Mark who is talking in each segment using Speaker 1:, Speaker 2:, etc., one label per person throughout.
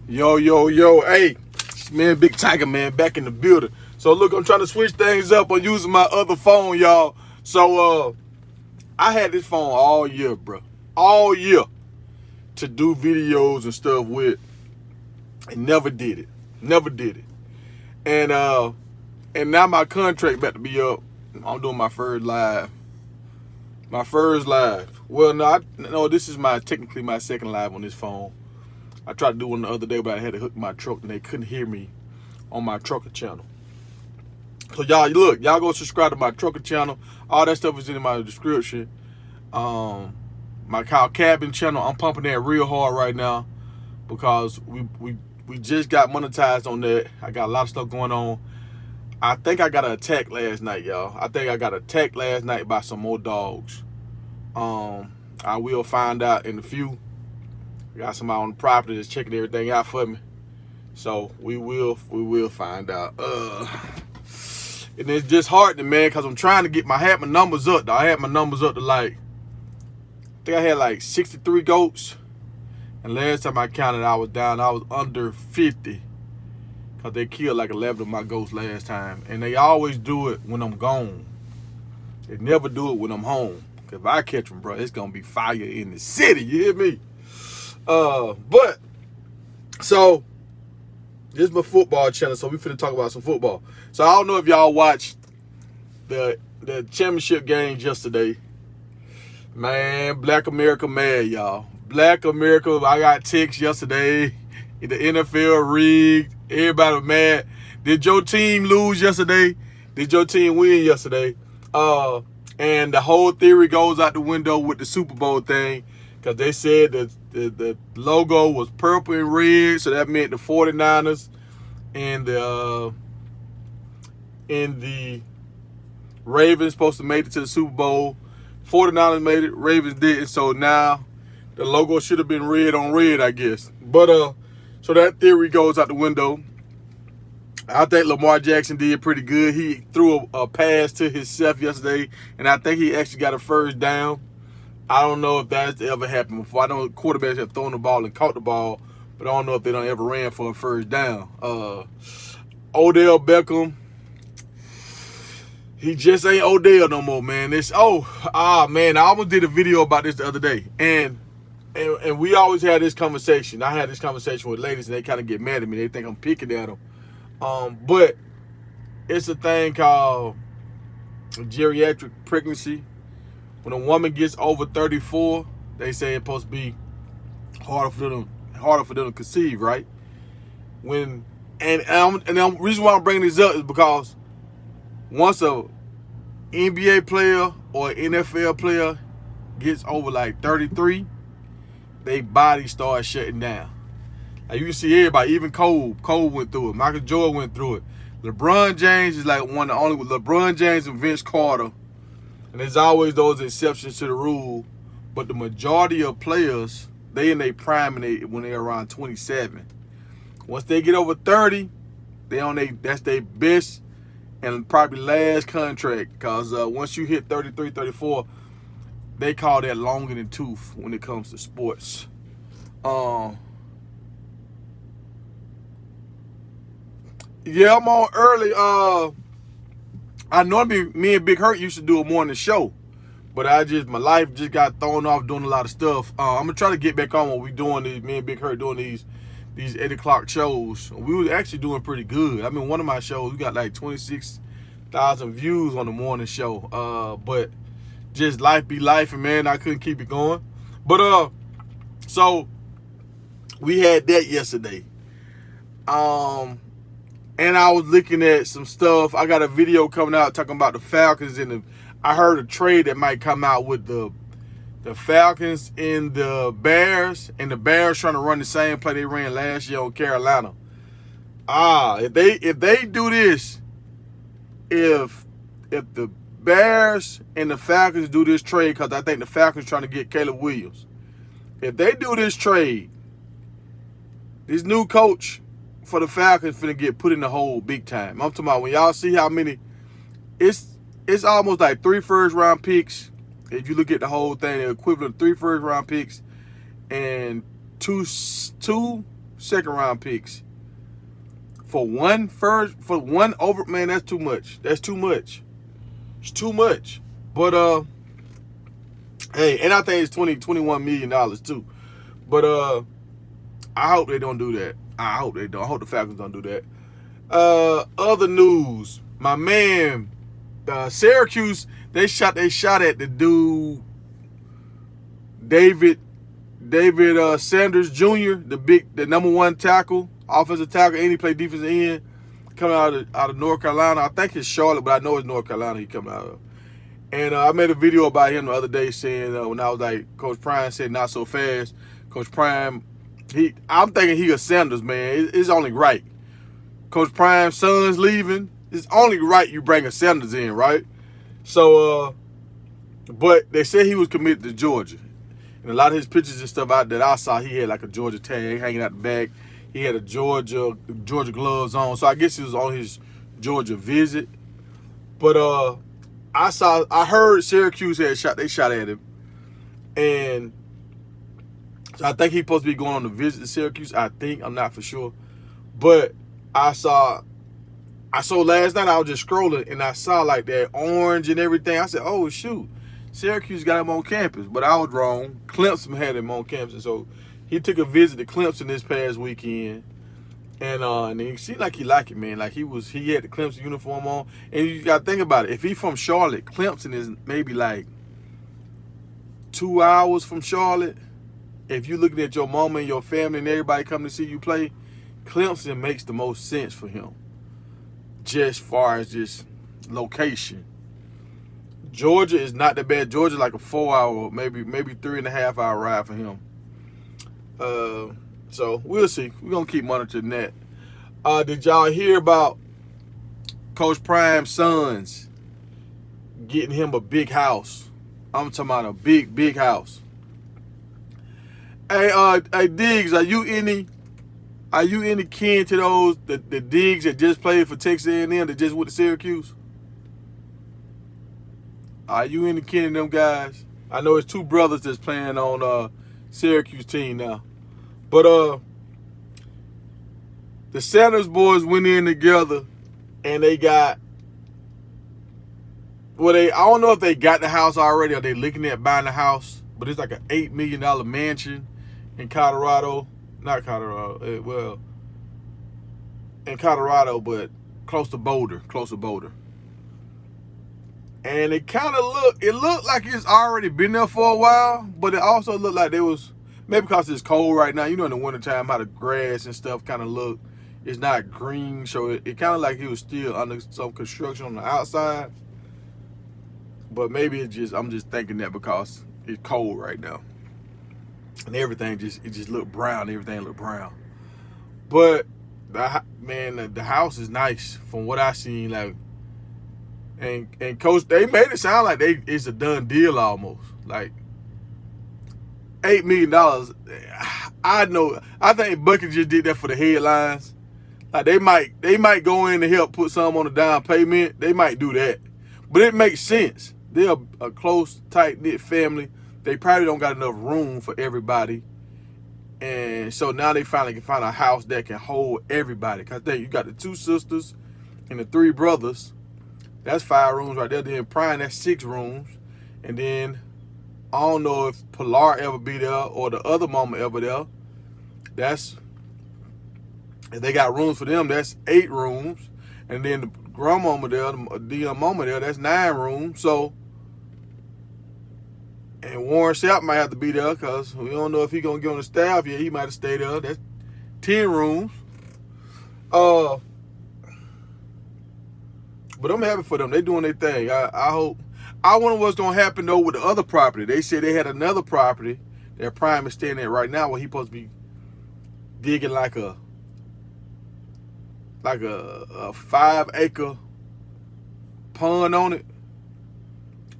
Speaker 1: Yo, yo, yo, hey, it's man, Big Tiger, man, back in the building. So look, I'm trying to switch things up on using my other phone, y'all. So I had this phone all year, bro, all year to do videos and stuff with, and never did it, never did it. And now my contract about to be up. I'm doing my first live. Well, no, this is technically my second live on this phone. I tried to do one the other day, but I had to hook my truck and they couldn't hear me on my trucker channel. So y'all, look, y'all go subscribe to my trucker channel. All that stuff is in my description. My cow cabin channel, I'm pumping that real hard right now because we just got monetized on that. I got a lot of stuff going on. I think I got an attack last night, y'all. I think I got attacked last night by some more dogs. I will find out in a few. I got somebody on the property that's checking everything out for me. So we will find out. And it's disheartening, man, because I'm trying to get I had my numbers up. I had my numbers up to I think I had like 63 goats. And last time I counted, I was under 50. Because they killed like 11 of my goats last time. And they always do it when I'm gone. They never do it when I'm home. Because if I catch them, bro, it's going to be fire in the city. You hear me? But, so, this is my football channel, so we finna talk about some football. So, I don't know if y'all watched the championship games yesterday. Man, Black America mad, y'all. Black America, I got texts yesterday. The NFL rigged. Everybody was mad. Did your team lose yesterday? Did your team win yesterday? And the whole theory goes out the window with the Super Bowl thing because they said that the logo was purple and red, so that meant the 49ers and the Ravens supposed to make it to the Super Bowl. 49ers made it, Ravens didn't, so now the logo should have been red on red, I guess. But so that theory goes out the window. I think Lamar Jackson did pretty good. He threw a pass to himself yesterday, and I think he actually got a first down. I don't know if that's ever happened before. I know quarterbacks have thrown the ball and caught the ball, but I don't know if they don't ever ran for a first down. Odell Beckham, he just ain't Odell no more, man. Man, I almost did a video about this the other day, and we always had this conversation. I had this conversation with ladies, and they kind of get mad at me. They think I'm picking at them. But it's a thing called geriatric pregnancy. When a woman gets over 34, they say it's supposed to be harder for them to conceive, right? The reason why I'm bringing this up is because once a NBA player or NFL player gets over like 33, their body starts shutting down. Like you can see everybody, even Cole went through it. Michael Jordan went through it. LeBron James is like one of the only. LeBron James and Vince Carter. And there's always those exceptions to the rule. But the majority of players, they in their prime when they're around 27. Once they get over 30, that's their best and probably last contract. Because once you hit 33, 34, they call that long in the tooth when it comes to sports. Yeah, I'm on early. I normally, me and Big Hurt used to do a morning show, but my life just got thrown off doing a lot of stuff. I'm gonna try to get back on when we doing these. Me and Big Hurt doing these 8 o'clock shows. We was actually doing pretty good. I mean, one of my shows we got like 26,000 views on the morning show. But just life be life, and man, I couldn't keep it going. But so we had that yesterday. And I was looking at some stuff. I got a video coming out talking about the Falcons I heard a trade that might come out with the Falcons and the Bears, and the Bears trying to run the same play they ran last year on Carolina. If they do this, if the Bears and the Falcons do this trade, because I think the Falcons trying to get Caleb Williams. If they do this trade, this new coach for the Falcons finna get put in the hole big time. I'm talking about when y'all see how many, it's almost like 3 first-round picks. If you look at the whole thing, the equivalent of 3 first-round picks and two second-round picks for one over. Man, that's too much. That's too much. It's too much. But hey, and I think it's $21 million too. But I hope they don't do that. I hope they don't. I hope the Falcons don't do that. Other news, my man, Syracuse, they shot at the dude David Sanders Jr., the number one tackle, offensive tackle, and he played defensive end, coming out of North Carolina. I think it's Charlotte, but I know it's North Carolina he coming out of. And I made a video about him the other day saying when I was like, Coach Prime said not so fast. Coach Prime, I'm thinking he a Sanders, man. It's only right. Coach Prime's son's leaving. It's only right you bring a Sanders in, right? So, but they said he was committed to Georgia. And a lot of his pictures and stuff out that I saw, he had like a Georgia tag hanging out the back. He had a Georgia gloves on. So I guess he was on his Georgia visit. But I heard Syracuse they shot at him. And so I think he's supposed to be going on a visit to Syracuse. I think. I'm not for sure. But I saw last night, I was just scrolling and I saw like that orange and everything. I said, oh shoot, Syracuse got him on campus. But I was wrong. Clemson had him on campus. So he took a visit to Clemson this past weekend. And he seemed like he liked it, man. Like he had the Clemson uniform on. And you gotta think about it. If he's from Charlotte, Clemson is maybe like 2 hours from Charlotte. If you're looking at your mama and your family and everybody coming to see you play, Clemson makes the most sense for him. Just far as just location. Georgia is not that bad. Georgia like a 4 hour, maybe 3.5 hour ride for him. So we'll see. We're gonna keep monitoring that. Did y'all hear about Coach Prime's sons getting him a big house? I'm talking about a big house. Hey, Diggs, are you any kin to those the Diggs that just played for Texas A&M that just went to Syracuse? Are you any kin to them guys? I know it's two brothers that's playing on Syracuse team now. But the Sanders boys went in together and they got I don't know if they got the house already or they looking at buying the house, but it's like an $8 million mansion in Colorado. Not Colorado, well, in Colorado, but close to Boulder. And it looked like it's already been there for a while, but it also looked like there was, maybe because it's cold right now, you know, in the wintertime, how the grass and stuff kind of look, it's not green, so it kind of like it was still under some construction on the outside. But maybe I'm just thinking that because it's cold right now. And everything just looked brown. Everything looked brown. But the house is nice from what I seen. Like, and Coach, they made it sound like it's a done deal almost. Like $8 million. I think Bucky just did that for the headlines. Like they might go in to help put some on the down payment. They might do that, but it makes sense. They're a close, tight-knit family. They probably don't got enough room for everybody. And so now they finally can find a house that can hold everybody. Because you got the 2 sisters and the 3 brothers. That's 5 rooms right there. Then Prime, that's 6 rooms. And then I don't know if Pilar ever be there or the other mama ever there. If they got rooms for them, that's 8 rooms. And then the grandmama there, the mama there, that's 9 rooms. So, and Warren Sapp might have to be there because we don't know if he's going to get on the staff yet. He might have stayed there. That's 10 rooms. But I'm happy for them. They doing their thing. I hope. I wonder what's going to happen, though, with the other property. They said they had another property that Prime is staying at right now where he's supposed to be digging like a 5-acre pond on it.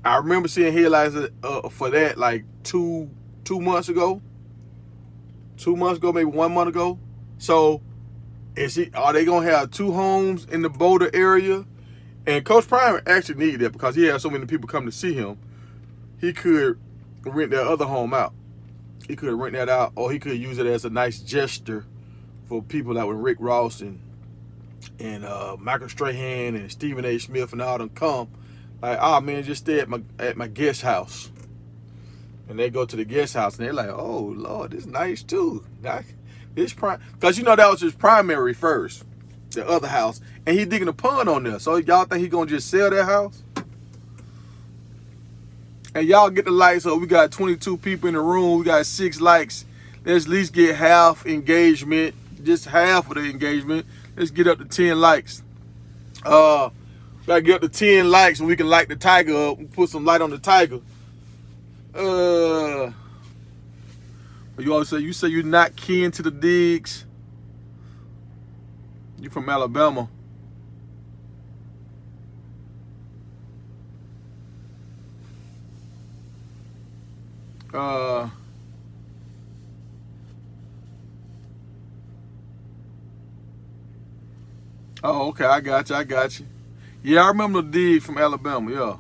Speaker 1: I remember seeing headlines for that like two months ago. 2 months ago, maybe 1 month ago. So, are they gonna have 2 homes in the Boulder area? And Coach Prime actually needed that because he had so many people come to see him. He could rent that other home out. He could rent that out, or he could use it as a nice gesture for people like when Rick Ross and Michael Strahan and Stephen A. Smith and all them come. Like, oh man, just stay at my guest house. And they go to the guest house and they're like, oh Lord, this is nice too. This because that was his primary first, the other house, and he digging a pond on there. So y'all think he gonna just sell that house? And y'all get the likes. So we got 22 people in the room. We got 6 likes. Let's at least get half engagement, just half of the engagement. Let's get up to 10 likes. Gotta get up to 10 likes and we can light the tiger up and put some light on the tiger. You always say you're not kin to the Diggs. You from Alabama. Oh, okay, I got you. Yeah, I remember the Diggs from Alabama,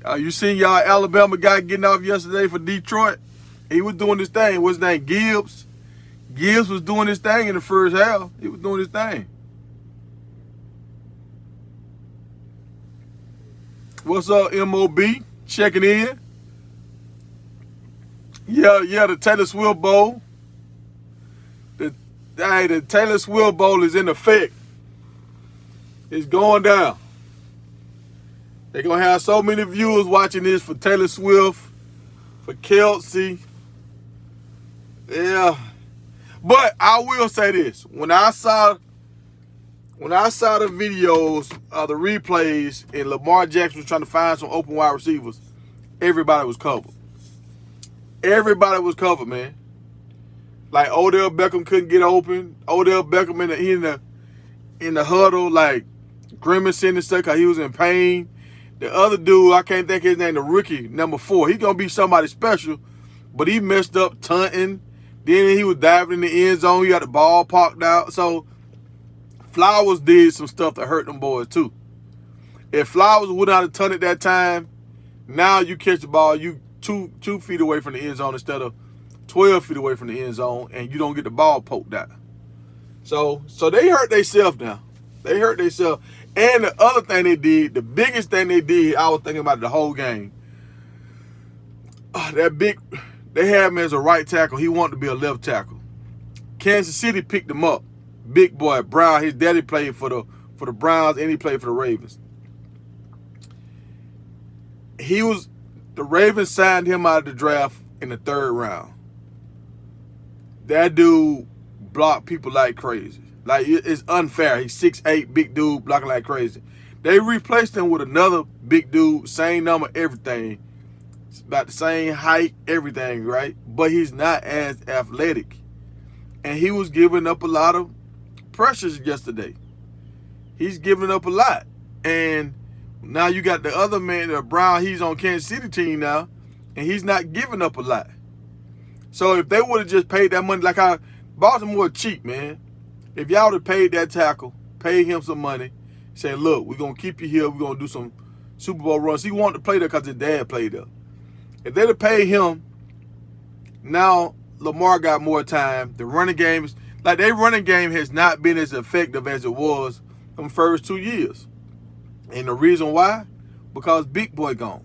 Speaker 1: yeah. You seen y'all Alabama guy getting off yesterday for Detroit? He was doing his thing. What's his name? Gibbs. Gibbs was doing his thing in the first half. He was doing his thing. What's up, MOB? Checking in. Yeah, the Taylor Swift Bowl. The Taylor Swift Bowl is in effect. It's going down. They're going to have so many viewers watching this for Taylor Swift, for Kelsey. Yeah. But I will say this. When I saw the videos of the replays and Lamar Jackson was trying to find some open wide receivers, everybody was covered. Everybody was covered, man. Like Odell Beckham couldn't get open. Odell Beckham in the huddle, like grimacing and stuff because he was in pain. The other dude, I can't think of his name, the rookie, number 4. He gonna be somebody special, but he messed up taunting. Then he was diving in the end zone. He got the ball parked out. So Flowers did some stuff that hurt them boys too. If Flowers would not have taunted that time, now you catch the ball, you 2 feet away from the end zone instead of 12 feet away from the end zone, and you don't get the ball poked out. So they hurt themselves now. They hurt themselves. And the other thing they did, the biggest thing they did, I was thinking about the whole game. They had him as a right tackle. He wanted to be a left tackle. Kansas City picked him up. Big boy, Brown. His daddy played for the Browns and he played for the Ravens. The Ravens signed him out of the draft in the 3rd round. That dude blocked people like crazy. Like, it's unfair. He's 6'8", big dude, blocking like crazy. They replaced him with another big dude, same number, everything. It's about the same height, everything, right? But he's not as athletic. And he was giving up a lot of pressures yesterday. He's giving up a lot. And now you got the other man, Brown, he's on Kansas City team now, and he's not giving up a lot. So if they would have just paid that money, like how Baltimore cheap, man. If y'all would have paid that tackle, paid him some money, say, look, we're going to keep you here. We're going to do some Super Bowl runs. He wanted to play there because his dad played there. If they'd have paid him, now Lamar got more time. The running game, their running game has not been as effective as it was in the first 2 years. And the reason why? Because Big Boy gone.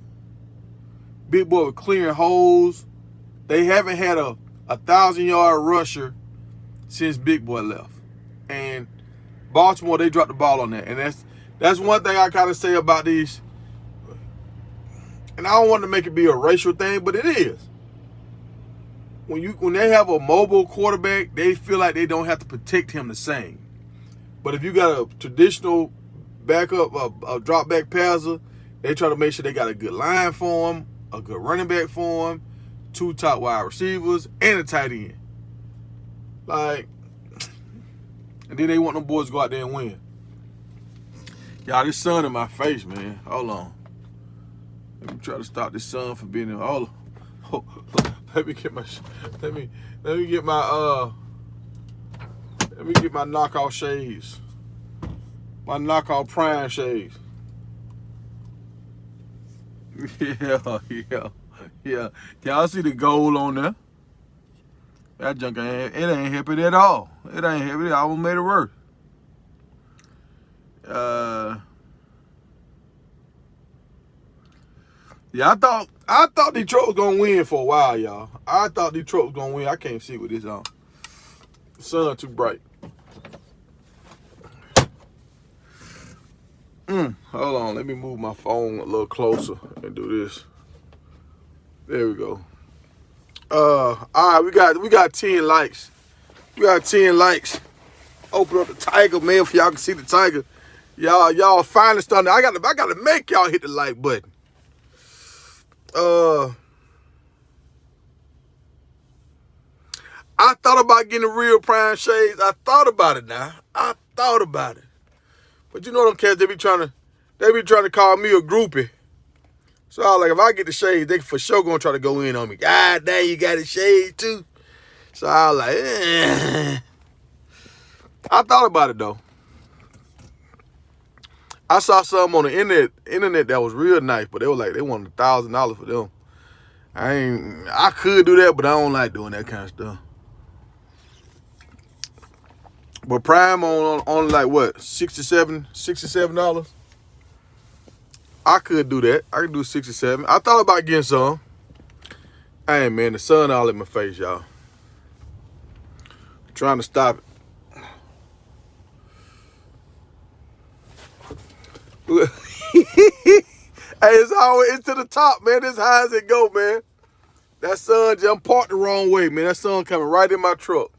Speaker 1: Big Boy was clearing holes. They haven't had a 1,000-yard rusher since Big Boy left. And Baltimore, they dropped the ball on that. And that's one thing I kind of say about these. And I don't want to make it be a racial thing, but it is. When they have a mobile quarterback, they feel like they don't have to protect him the same. But if you got a traditional backup, a drop back passer, they try to make sure they got a good line for him, a good running back for him, 2 top wide receivers, and a tight end. And then they want them boys to go out there and win. Y'all, this sun in my face, man. Hold on. Let me try to stop this sun from being in. Hold on. Let me get my knockoff shades. My knockoff prime shades. Yeah. Y'all see the gold on there? That junk it ain't helping at all. It ain't helping. It almost made it worse. Yeah, I thought Detroit was gonna win for a while, y'all. I thought Detroit was gonna win. I can't see with this on. The sun too bright. Hold on, let me move my phone a little closer and do this. There we go. All right, we got 10 likes. We got 10 likes. Open up the tiger, man, for y'all can see the tiger. Y'all finally starting. I gotta make y'all hit the like button. I thought about getting real prime shades. I thought about it now. I thought about it. But you know them cats, they be trying to call me a groupie. So I was like, if I get the shades, they for sure gonna try to go in on me. God damn, you got the shades too? So I was like, I thought about it though. I saw something on the internet that was real nice, but they were like, they wanted $1,000 for them. I could do that, but I don't like doing that kind of stuff. But Prime on like what, $67? I could do that. I could do 67. I thought about getting some. Hey man, the sun all in my face, y'all. Trying to stop it. Hey, it's to the top, man. This high as it go, man. That sun, I'm parked the wrong way, man. That sun coming right in my truck.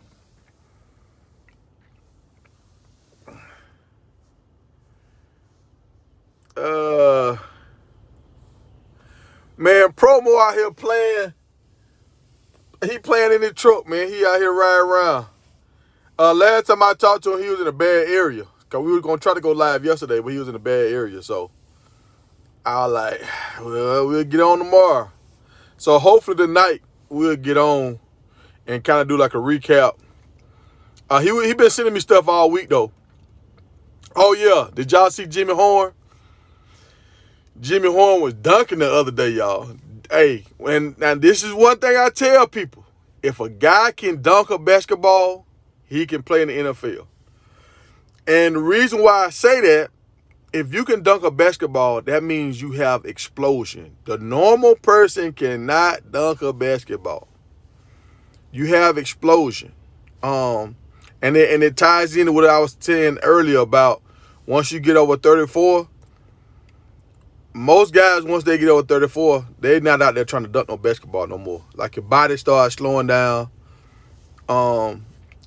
Speaker 1: Man, Promo out here playing. He playing in his truck, man. He out here riding around. Last time I talked to him, he was in a bad area. Cause we were gonna try to go live yesterday, but he was in a bad area. So I was like, well, we'll get on tomorrow. So hopefully tonight we'll get on and kind of do like a recap. He been sending me stuff all week though. Oh yeah, did y'all see Jimmy Horn? Jimmy Horn was dunking the other day, y'all. Hey, now this is one thing I tell people. If a guy can dunk a basketball, he can play in the NFL. And the reason why I say that, if you can dunk a basketball, that means you have explosion. The normal person cannot dunk a basketball. You have explosion. And it ties into what I was saying earlier about once you get over 34, most guys, once they get over 34, they're not out there trying to dunk no basketball no more. Like your body starts slowing down.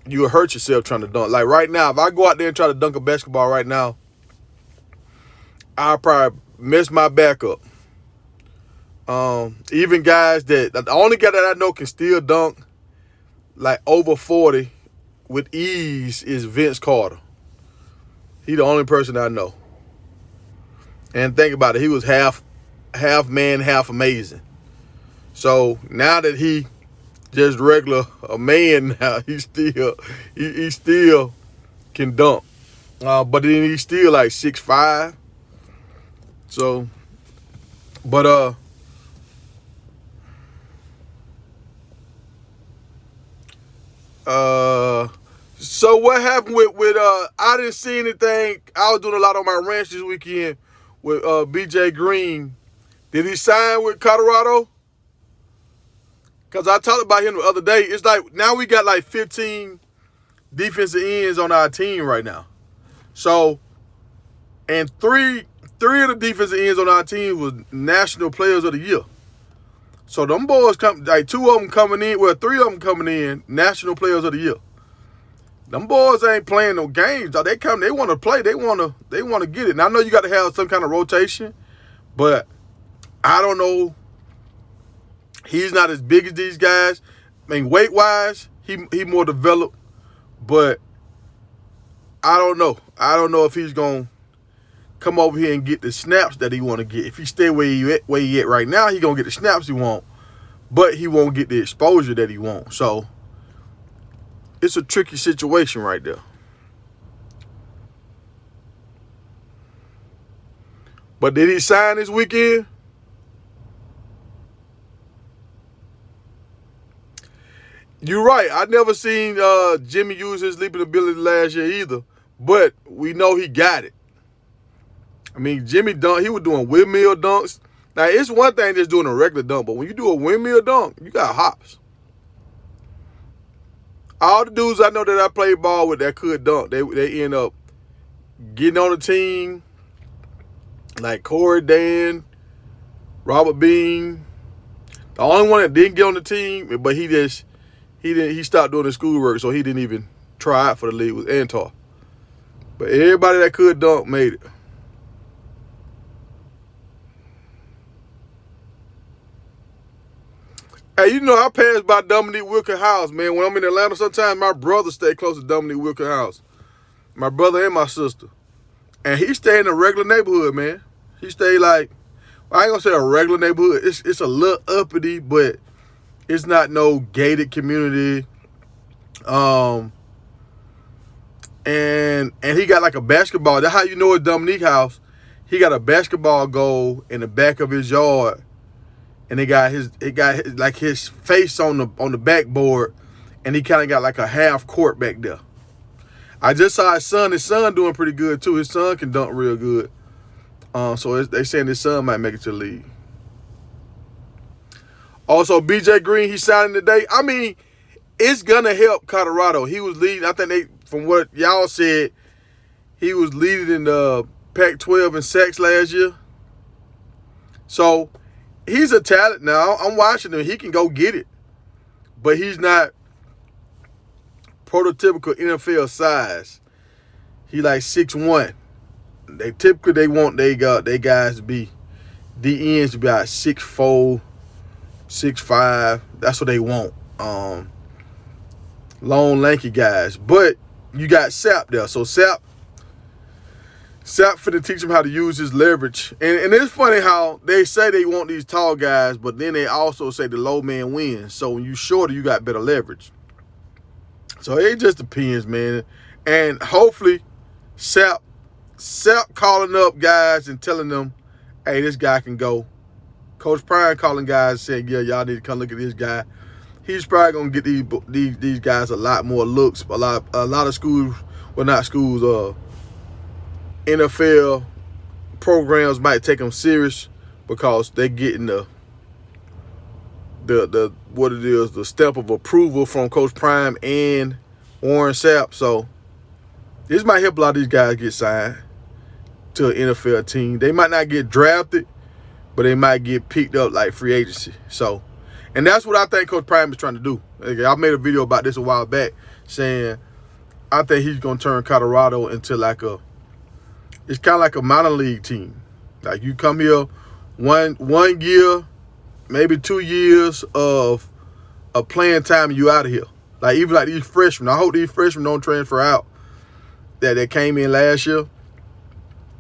Speaker 1: You'll hurt yourself trying to dunk. Like right now, if I go out there and try to dunk a basketball right now, I'll probably mess my back up. Even guys the only guy that I know can still dunk like over 40 with ease is Vince Carter. He the only person I know. And think about it, he was half man, half amazing. So now that he just regular a man now, he still can dunk. But then he's still like 6'5". So, but so what happened with I didn't see anything. I was doing a lot on my ranch this weekend with BJ Green. Did he sign with Colorado? Because I talked about him the other day. It's like now we got like 15 defensive ends on our team right now. So, and three of the defensive ends on our team was National Players of the Year. So them boys like two of them coming in, well, three of them coming in, National Players of the Year. Them boys ain't playing no games. They want to play. They want to get it. And I know you got to have some kind of rotation, but I don't know. He's not as big as these guys. I mean, weight-wise, he more developed, but I don't know. I don't know if he's going to come over here and get the snaps that he want to get. If he stay where he at right now, he going to get the snaps he want, but he won't get the exposure that he wants. So it's a tricky situation right there. But did he sign this weekend? You're right. I never seen Jimmy use his leaping ability last year either, but we know he got it. I mean, Jimmy dunk. He was doing windmill dunks. Now it's one thing just doing a regular dunk, but when you do a windmill dunk, you got hops. All the dudes I know that I played ball with that could dunk, they end up getting on the team, like Corey Dan, Robert Bean. The only one that didn't get on the team, but he stopped doing his schoolwork, so he didn't even try out for the league, was Antar. But everybody that could dunk made it. Hey, you know, I pass by Dominique Wilkins' house, man. When I'm in Atlanta, sometimes my brother stay close to Dominique Wilkins' house. My brother and my sister. And he stay in a regular neighborhood, man. He stay like, I ain't gonna say a regular neighborhood. It's a little uppity, but it's not no gated community. And he got like a basketball. That's how you know it's Dominique's house. He got a basketball goal in the back of his yard. And it got his face on the backboard, and he kind of got like a half court back there. I just saw his son. His son doing pretty good too. His son can dunk real good. So they saying his son might make it to the league. Also, BJ Green, he's signing today. I mean, it's gonna help Colorado. He was leading. I think from what y'all said, he was leading in the Pac-12 in sacks last year. So he's a talent now. I'm watching him. He can go get it. But he's not prototypical NFL size. He like 6'1". They typically want they guys to be the ends to be like 6'4", 6'5". That's what they want. Long, lanky guys. But you got Sapp there. So Sapp finna teach him how to use his leverage. And it's funny how they say they want these tall guys, but then they also say the low man wins. So when you shorter, you got better leverage. So it just depends, man. And hopefully Sapp calling up guys and telling them, hey, this guy can go. Coach Prime calling guys saying, yeah, y'all need to come look at this guy. He's probably gonna get these guys a lot more looks. A lot of schools, well, not schools, NFL programs might take them serious because they're getting the what it is, the step of approval from Coach Prime and Warren Sapp. So this might help a lot of these guys get signed to an NFL team. They might not get drafted, but they might get picked up like free agency. So, and that's what I think Coach Prime is trying to do. I made a video about this a while back saying I think he's gonna turn Colorado into like it's kind of like a minor league team. Like you come here one year, maybe 2 years of playing time and you out of here. Like even like these freshmen. I hope these freshmen don't transfer out that they came in last year.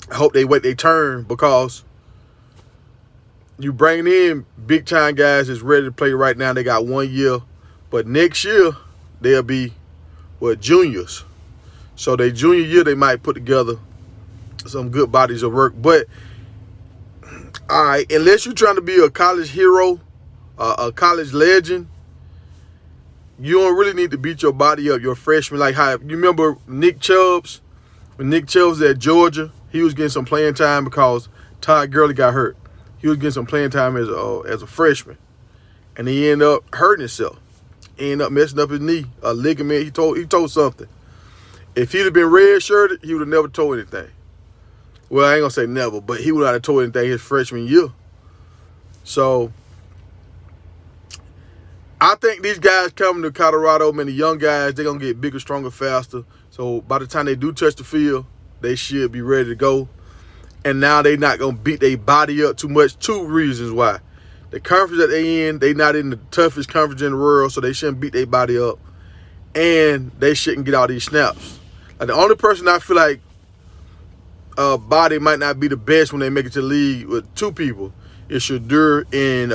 Speaker 1: I hope they wait their turn because you bring in big time guys that's ready to play right now. They got 1 year. But next year, they'll be, juniors. So their junior year, they might put together some good bodies of work. But, all right, unless you're trying to be a college hero, a college legend, you don't really need to beat your body up, your freshman. Like how, you remember Nick Chubbs? When Nick Chubbs was at Georgia, he was getting some playing time because Todd Gurley got hurt. He was getting some playing time as a freshman. And he ended up hurting himself. He ended up messing up his knee, a ligament. He told something. If he'd have been red-shirted, he would have never told anything. Well, I ain't going to say never, but he would not have told anything his freshman year. So, I think these guys coming to Colorado, man, the young guys, they're going to get bigger, stronger, faster. So, by the time they do touch the field, they should be ready to go. And now they're not going to beat their body up too much. 2 reasons why. The conference that they in, they not in the toughest conference in the world, so they shouldn't beat their body up. And they shouldn't get all these snaps. Like the only person I feel like body might not be the best when they make it to the league with 2 people is Shadur and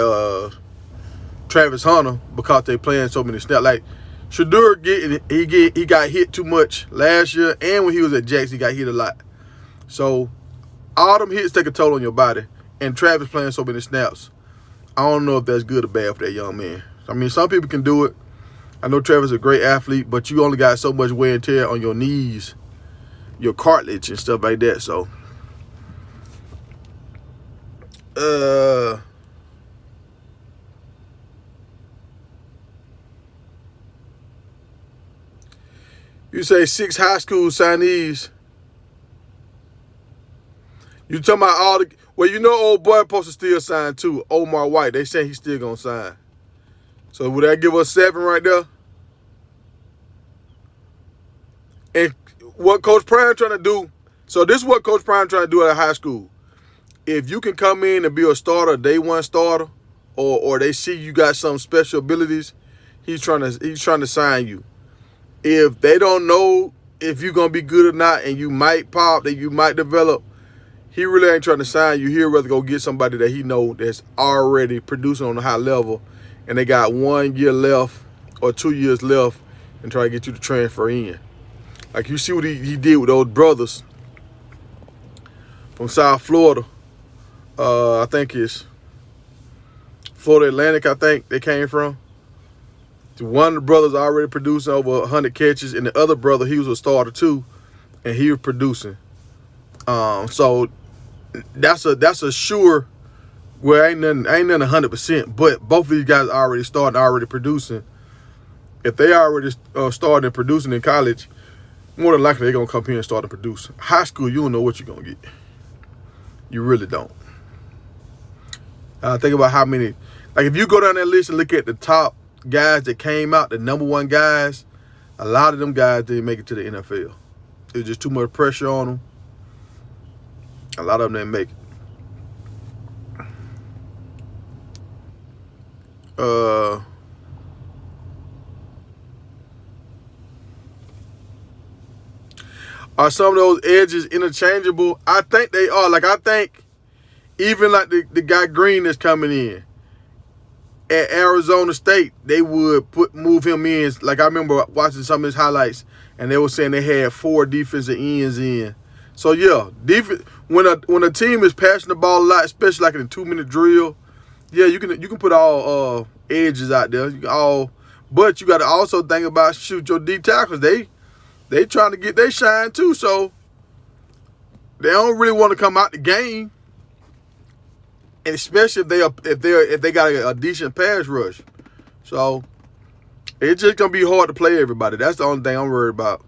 Speaker 1: Travis Hunter because they playing so many snaps. Like Shadur he got hit too much last year, and when he was at Jackson, he got hit a lot. So all them hits take a toll on your body, and Travis playing so many snaps. I don't know if that's good or bad for that young man. I mean, some people can do it. I know Trevor's a great athlete, but you only got so much wear and tear on your knees, your cartilage and stuff like that. So, you say 6 high school signees. You talking about all the... Well, you know old boy supposed to still sign too. Omar White. They saying he's still going to sign. So would that give us 7 right there? And what Coach Prime trying to do... So this is what Coach Prime trying to do at high school. If you can come in and be a starter, day one starter, or they see you got some special abilities, he's trying to sign you. If they don't know if you're going to be good or not and you might pop, that you might develop, he really ain't trying to sign you. He'd rather go get somebody that he know that's already producing on a high level and they got 1 year left or 2 years left and try to get you to transfer in. Like you see what he did with those brothers from South Florida. I think it's Florida Atlantic, I think they came from. One of the brothers already producing over 100 catches, and the other brother, he was a starter too, and he was producing. So that's a sure. Well, ain't nothing 100%, but both of these guys already starting, already producing. If they already started producing in college, more than likely they're gonna come here and start to produce. High school, you don't know what you're gonna get. You really don't. Think about how many. Like if you go down that list and look at the top guys that came out, the #1 guys, a lot of them guys didn't make it to the NFL. It was just too much pressure on them. A lot of them didn't make it. Are some of those edges interchangeable? I think they are. Like I think even like the guy Green that's coming in at Arizona State, they would move him in. Like I remember watching some of his highlights, and they were saying they had 4 defensive ends in. So yeah, when a team is passing the ball a lot, especially like in a 2-minute drill, yeah, you can put all edges out there. But you got to also think about shoot your D tackles. They trying to get their shine too, so they don't really want to come out the game. And especially if they got a decent pass rush. So it's just gonna be hard to play everybody. That's the only thing I'm worried about.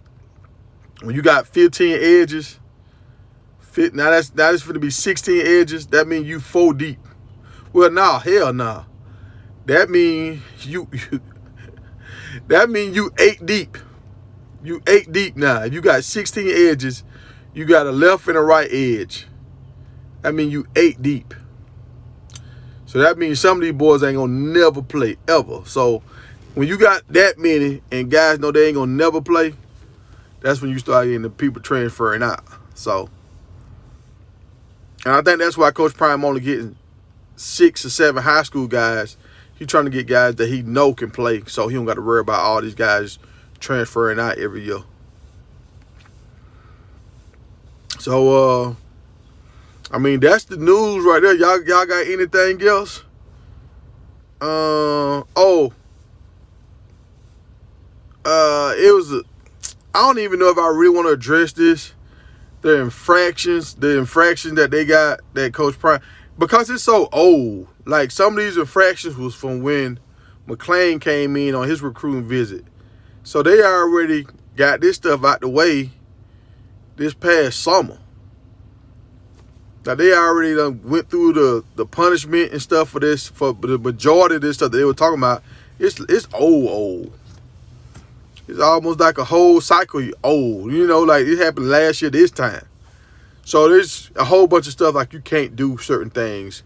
Speaker 1: When you got 15 edges, now that's going to be 16 edges. That means you 4 deep. Well, nah, hell nah. That means you 8 deep. You 8 deep now. If you got 16 edges, you got a left and a right edge. That means you 8 deep. So that means some of these boys ain't gonna never play ever. So when you got that many and guys know they ain't gonna never play, that's when you start getting the people transferring out. So, and I think that's why Coach Prime only getting 6 or 7 high school guys. He trying to get guys that he know can play, so he don't got to worry about all these guys transferring out every year. So, I mean, that's the news right there. Y'all got anything else? It was I don't even know if I really want to address this. The infractions that they got, that Coach Prime, because it's so old. Like some of these infractions was from when McClain came in on his recruiting visit. So they already got this stuff out the way this past summer. Now they already done went through the punishment and stuff for this, for the majority of this stuff that they were talking about. It's old. It's almost like a whole cycle old. You know, like it happened last year this time. So there's a whole bunch of stuff like you can't do certain things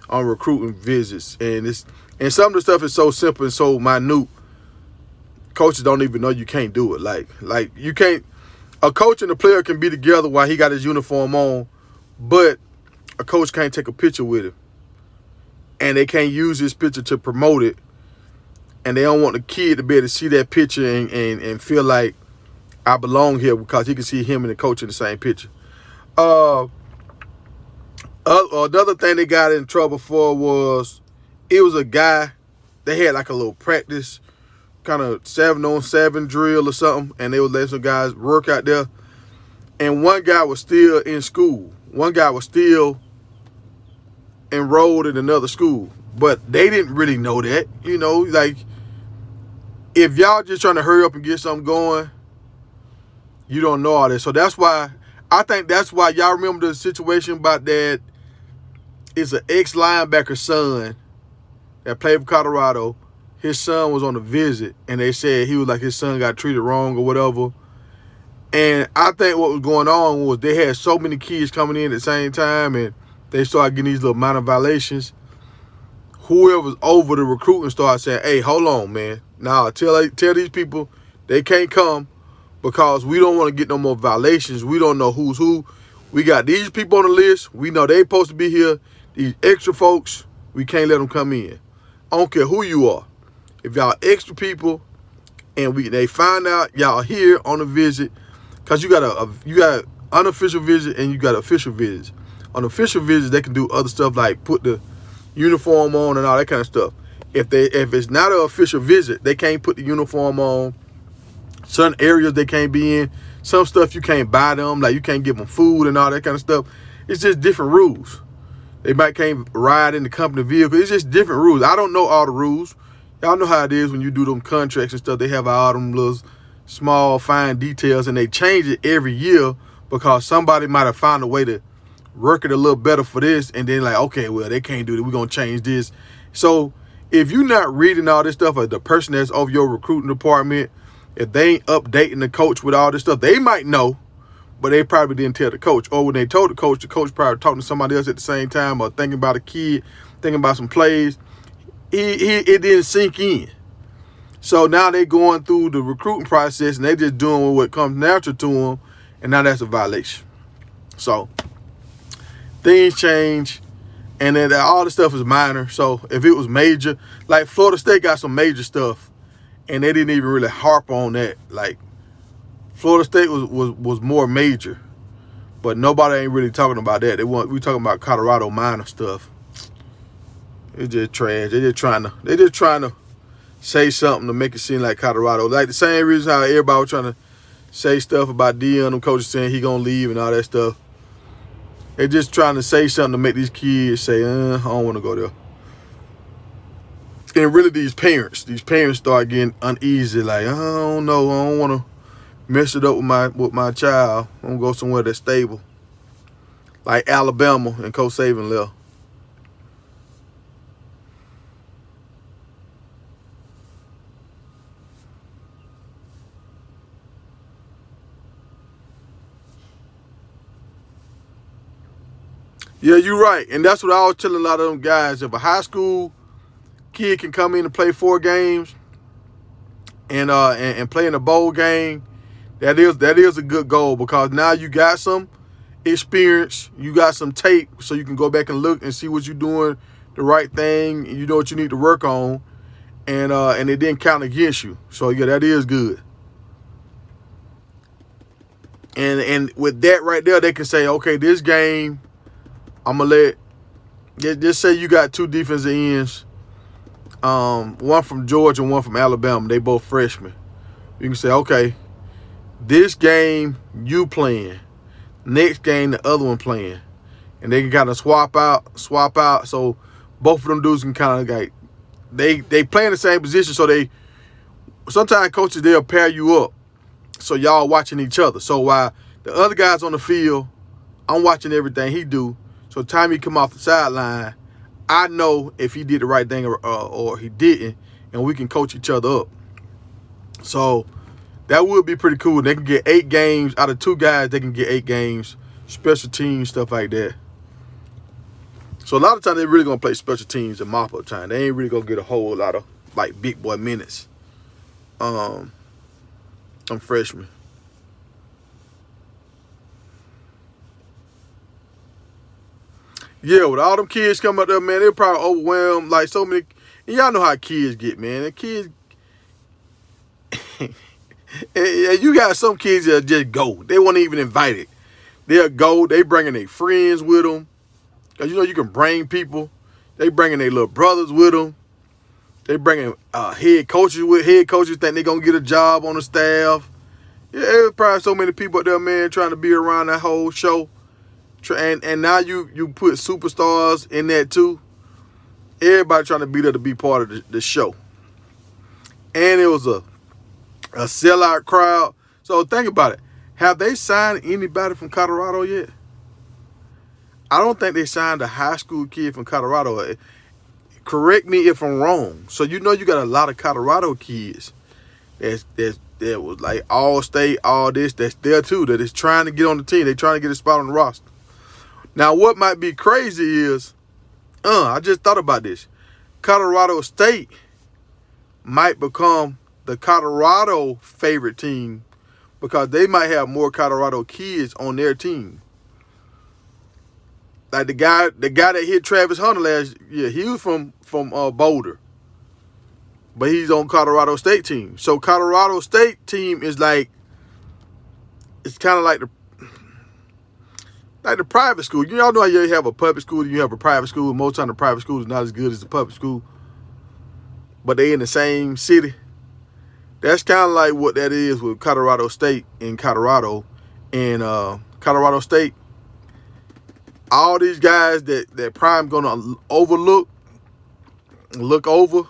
Speaker 1: on recruiting visits. And some of the stuff is so simple and so minute, coaches don't even know you can't do it. Like you can't, a coach and a player can be together while he got his uniform on, but a coach can't take a picture with him. And they can't use this picture to promote it. And they don't want the kid to be able to see that picture and feel like I belong here because he can see him and the coach in the same picture. Another thing they got in trouble for was, it was a guy, they had like a little practice kind of 7-on-7 drill or something, and they would let some guys work out there. And one guy was still in school. One guy was still enrolled in another school, but they didn't really know that. You know, like, if y'all just trying to hurry up and get something going, you don't know all this. So that's why, I think that's why y'all remember the situation about that. It's an ex-linebacker's son that played for Colorado. His son was on a visit, and they said he was like his son got treated wrong or whatever. And I think what was going on was they had so many kids coming in at the same time, and they started getting these little minor violations. Whoever's over the recruiting started saying, hey, hold on, man. Nah, tell these people they can't come because we don't want to get no more violations. We don't know who's who. We got these people on the list. We know they supposed to be here. These extra folks, we can't let them come in. I don't care who you are. If y'all extra people and they find out y'all here on a visit, because you got unofficial visit and you got official visits. On official visits, they can do other stuff like put the uniform on and all that kind of stuff. If it's not an official visit, they can't put the uniform on. Certain areas they can't be in. Some stuff you can't buy them, like you can't give them food and all that kind of stuff. It's just different rules. They can't ride in the company vehicle. It's just different rules. I don't know all the rules. Y'all know how it is when you do them contracts and stuff. They have all them little small, fine details, and they change it every year because somebody might have found a way to work it a little better for this, and then like, okay, well, they can't do it. We're going to change this. So if you're not reading all this stuff, or the person that's over your recruiting department, if they ain't updating the coach with all this stuff, they might know, but they probably didn't tell the coach. Or when they told the coach probably talking to somebody else at the same time, or thinking about a kid, thinking about some plays. It didn't sink in. So now they going through the recruiting process, and they just doing what comes natural to them, and now that's a violation. So things change, and then all the stuff is minor. So if it was major, like Florida State got some major stuff, and they didn't even really harp on that. Like Florida State was more major, but nobody ain't really talking about that. We talking about Colorado minor stuff. It's just trash. They just trying to say something to make it seem like Colorado. Like the same reason how everybody was trying to say stuff about Deion, them coaches saying he gonna leave and all that stuff. They're just trying to say something to make these kids say, I don't want to go there. And really these parents start getting uneasy. Like, I don't know. I don't want to mess it up with my child. I'm going to go somewhere that's stable. Like Alabama and Coach Saban left. Yeah, you're right. And that's what I was telling a lot of them guys. If a high school kid can come in and play 4 games and play in a bowl game, that is a good goal, because now you got some experience, you got some tape, so you can go back and look and see what you're doing the right thing, and you know what you need to work on, and it didn't count against you. So yeah, that is good. And with that right there, they can say, okay, this game, I'm gonna just say you got 2 defensive ends, one from Georgia and one from Alabama. They both freshmen. You can say, okay, this game you playing, next game the other one playing, and they can kind of swap out. So both of them dudes can kind of like they play in the same position. So sometimes coaches, they'll pair you up, so y'all watching each other. So while the other guy's on the field, I'm watching everything he do. So the time he come off the sideline, I know if he did the right thing or he didn't, and we can coach each other up. So that would be pretty cool. They can get 8 games out of 2 guys. They can get 8 games, special teams, stuff like that. So a lot of times they're really gonna play special teams and mop-up time. They ain't really gonna get a whole lot of like big boy minutes. I'm freshman. Yeah, with all them kids coming up there, man, they're probably overwhelmed. Like so many, and y'all know how kids get, man. The kids, and you got some kids that just go. They weren't even invited. They'll go. They bringing their friends with them, cause you know you can bring people. They bringing their little brothers with them, They bringing head coaches with head coaches think they're going to get a job on the staff. Yeah, there's probably so many people out there, man, trying to be around that whole show. And now you put superstars in that too. Everybody trying to be there to be part of the show. And it was a sellout crowd. So think about it. Have they signed anybody from Colorado yet? I don't think they signed a high school kid from Colorado. Correct me if I'm wrong. So you got a lot of Colorado kids that was like all state, all this, that's there too, that is trying to get on the team. They trying to get a spot on the roster. Now what might be crazy is, I just thought about this. Colorado State might become the Colorado favorite team because they might have more Colorado kids on their team. Like the guy that hit Travis Hunter last year, he was from Boulder, but he's on Colorado State team. So Colorado State team is like, it's kind of like the private school. You all know how you have a public school and you have a private school. Most time the private school is not as good as the public school, but they in the same city. That's kind of like what that is with Colorado State in Colorado. And Colorado State, all these guys that Prime gonna look over,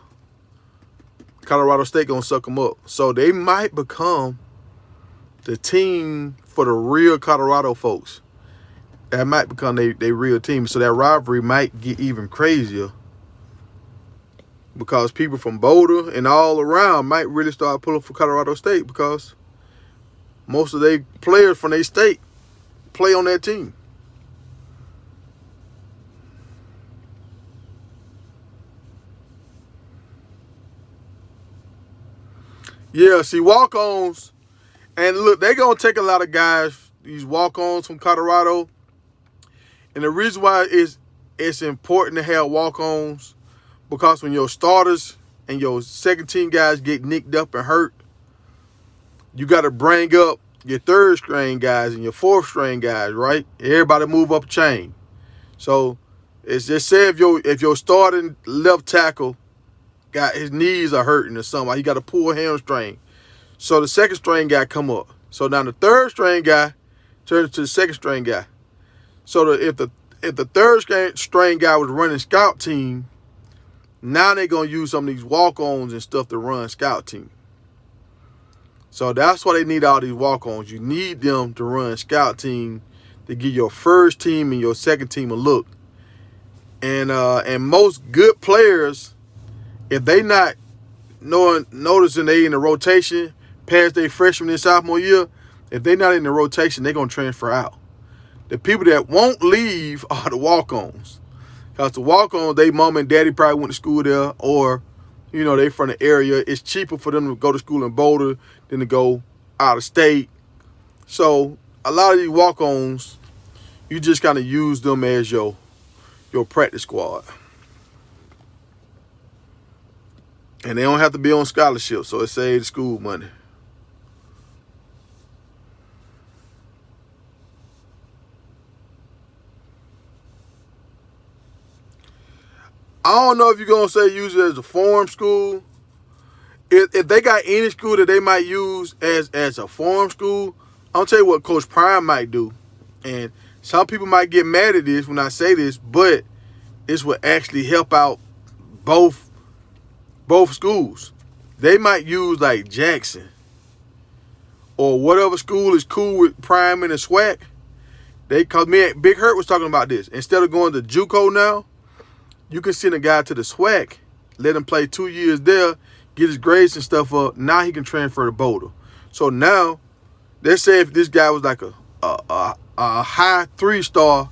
Speaker 1: Colorado State gonna suck them up. So they might become the team for the real Colorado folks. That might become they real team. So that rivalry might get even crazier because people from Boulder and all around might really start pulling for Colorado State because most of their players from their state play on that team. Yeah, see, walk-ons, and look, they're going to take a lot of guys, these walk-ons from Colorado. And the reason why it's important to have walk-ons, because when your starters and your second-team guys get nicked up and hurt, you got to bring up your third-string guys and your fourth-string guys, right? Everybody move up a chain. So it's just say if your starting left tackle got his knees are hurting or something, he got to pull a hamstring. So the second string guy come up. So now the third string guy turns to the second string guy. So if the third string guy was running scout team, now they're gonna use some of these walk-ons and stuff to run scout team. So that's why they need all these walk-ons. You need them to run scout team to give your first team and your second team a look. And most good players, if they not noticing they in the rotation past their freshman and sophomore year, if they not in the rotation, they're going to transfer out. The people that won't leave are the walk-ons. Because the walk-ons, they mom and daddy probably went to school there, or, they from the area. It's cheaper for them to go to school in Boulder than to go out of state. So a lot of these walk-ons, you just kind of use them as your practice squad. And they don't have to be on scholarship, so it saves school money. I don't know if you're going to say use it as a form school. If they got any school that they might use as a form school, I'll tell you what Coach Prime might do. And some people might get mad at this when I say this, but this would actually help out both schools. They might use like Jackson or whatever school is cool with Prime and the SWAC. Cause me and Big Hurt was talking about this. Instead of going to JUCO now, you can send a guy to the SWAC, let him play 2 years there, get his grades and stuff up. Now he can transfer to Boulder. So now, let's say if this guy was like a high 3-star,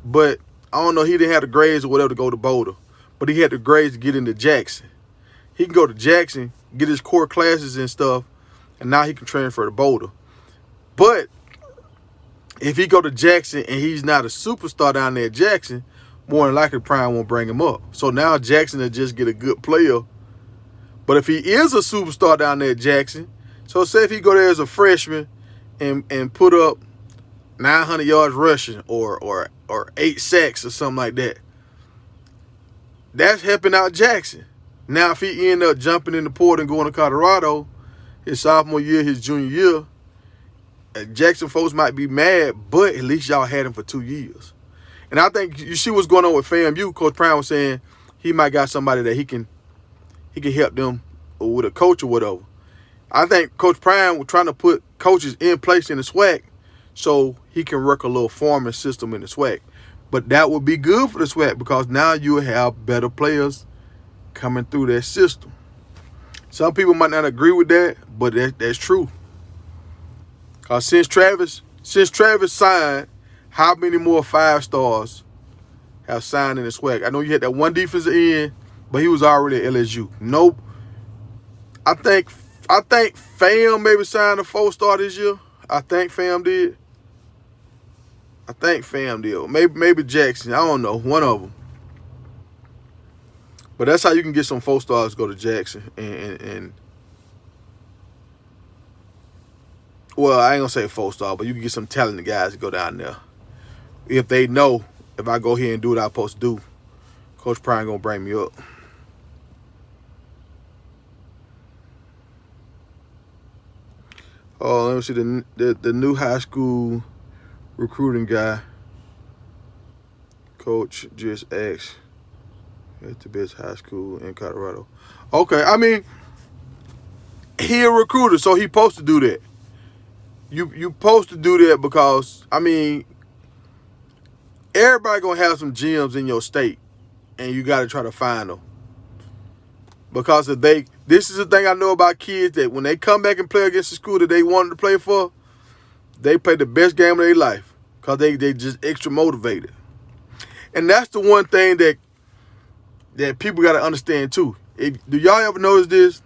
Speaker 1: but I don't know, he didn't have the grades or whatever to go to Boulder, but he had the grades to get into Jackson. He can go to Jackson, get his core classes and stuff, and now he can transfer to Boulder. But if he go to Jackson and he's not a superstar down there at Jackson, more than likely Prime won't bring him up. So now Jackson will just get a good player. But if he is a superstar down there at Jackson, so say if he go there as a freshman and put up 900 yards rushing or 8 sacks or something like that, that's helping out Jackson. Now, if he end up jumping in the portal and going to Colorado his sophomore year, his junior year, Jackson folks might be mad, but at least y'all had him for 2 years. And I think you see what's going on with FAMU. Coach Prime was saying he might got somebody that he can help them with a coach or whatever. I think Coach Prime was trying to put coaches in place in the SWAC so he can work a little farming system in the SWAC. But that would be good for the SWAC because now you will have better players coming through that system. Some people might not agree with that, but that's true. Because since Travis signed, how many more 5-stars have signed in the SWAC? I know you had that one defensive end, but he was already at LSU. Nope. I think Fam maybe signed a 4-star this year. I think Fam did. Maybe Jackson. I don't know. One of them. But that's how you can get some 4-stars to go to Jackson. And well, I ain't going to say 4-star, but you can get some talented guys to go down there. If they know if I go here and do what I'm supposed to do, Coach Prime going to bring me up. Oh, let me see the new high school recruiting guy. Coach just asked at the best high school in Colorado. Okay, I mean, he a recruiter, so he supposed to do that. You supposed to do that because, I mean, everybody gonna have some gems in your state, and you got to try to find them. Because this is the thing I know about kids, that when they come back and play against the school that they wanted to play for, they play the best game of their life because they just extra motivated. And that's the one thing that people got to understand too. Do y'all ever notice this?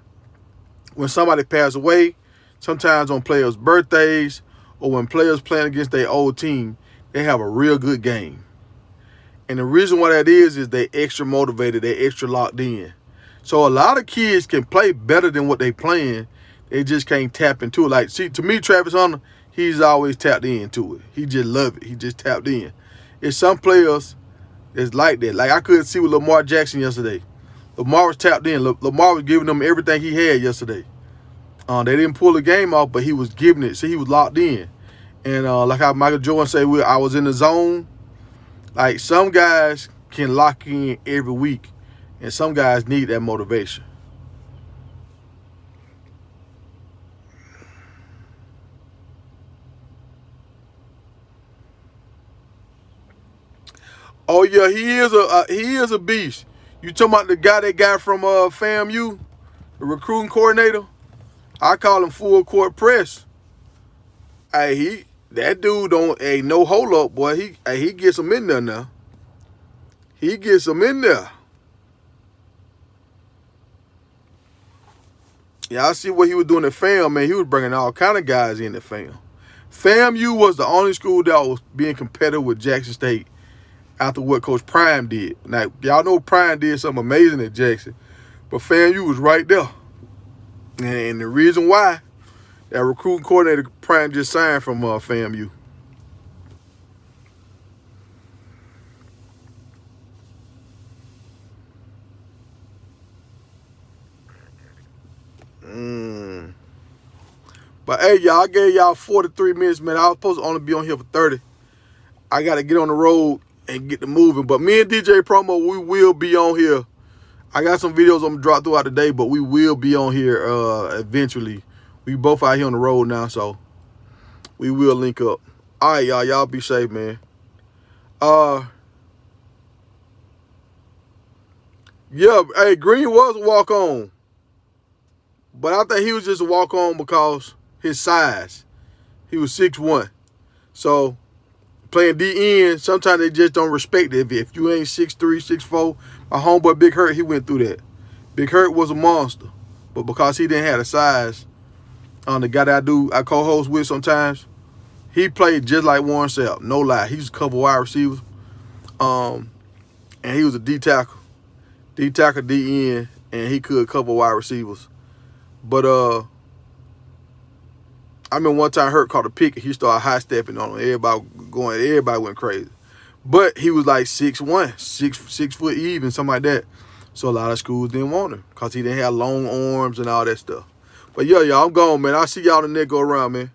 Speaker 1: When somebody passes away, sometimes on players' birthdays or when players playing against their old team, they have a real good game. And the reason why that is they extra motivated, they extra locked in. So a lot of kids can play better than what they playing. They just can't tap into it. Like, see, to me, Travis Hunter, he's always tapped into it. He just love it. He just tapped in. It's some players that's like that. Like I couldn't see with Lamar Jackson yesterday. Lamar was tapped in. Lamar was giving them everything he had yesterday. They didn't pull the game off, but he was giving it. So he was locked in. And like how Michael Jordan said, I was in the zone. Like some guys can lock in every week. And some guys need that motivation. Oh yeah, he is a beast. You talking about the guy that got from FAMU, the recruiting coordinator? I call him full court press. Hey, that dude ain't no hold up, boy. He gets them in there now. He gets them in there. Yeah, I see what he was doing at FAM, man. He was bringing all kind of guys in at FAM. FAMU was the only school that was being competitive with Jackson State after what Coach Prime did. Now, y'all know Prime did something amazing at Jackson, but FAMU was right there. And the reason why, that recruiting coordinator Prime just signed from FAMU. But hey, y'all, I gave y'all 43 minutes, man. I was supposed to only be on here for 30. I got to get on the road and get to moving. But me and DJ Promo, we will be on here. I got some videos I'm going to drop throughout the day, but we will be on here eventually. We both out here on the road now, so we will link up. All right, y'all. Y'all be safe, man. Yeah, hey, Green was a walk-on. But I think he was just a walk-on because his size. He was 6'1". So, playing DN, sometimes they just don't respect it. If you ain't 6'3", 6'4", my homeboy Big Hurt, he went through that. Big Hurt was a monster. But because he didn't have the size, the guy that I co-host with sometimes, he played just like Warren Sapp. No lie. He was a couple wide receivers. And he was a D-tackle. D-tackle, DN, and he could couple wide receivers. But I remember one time Hurt caught a pick and he started high stepping on him. Everybody went crazy. But he was like 6'1", 6 foot even, something like that. So a lot of schools didn't want him because he didn't have long arms and all that stuff. But yeah, y'all, I'm gone, man. I'll see y'all the next go around, man.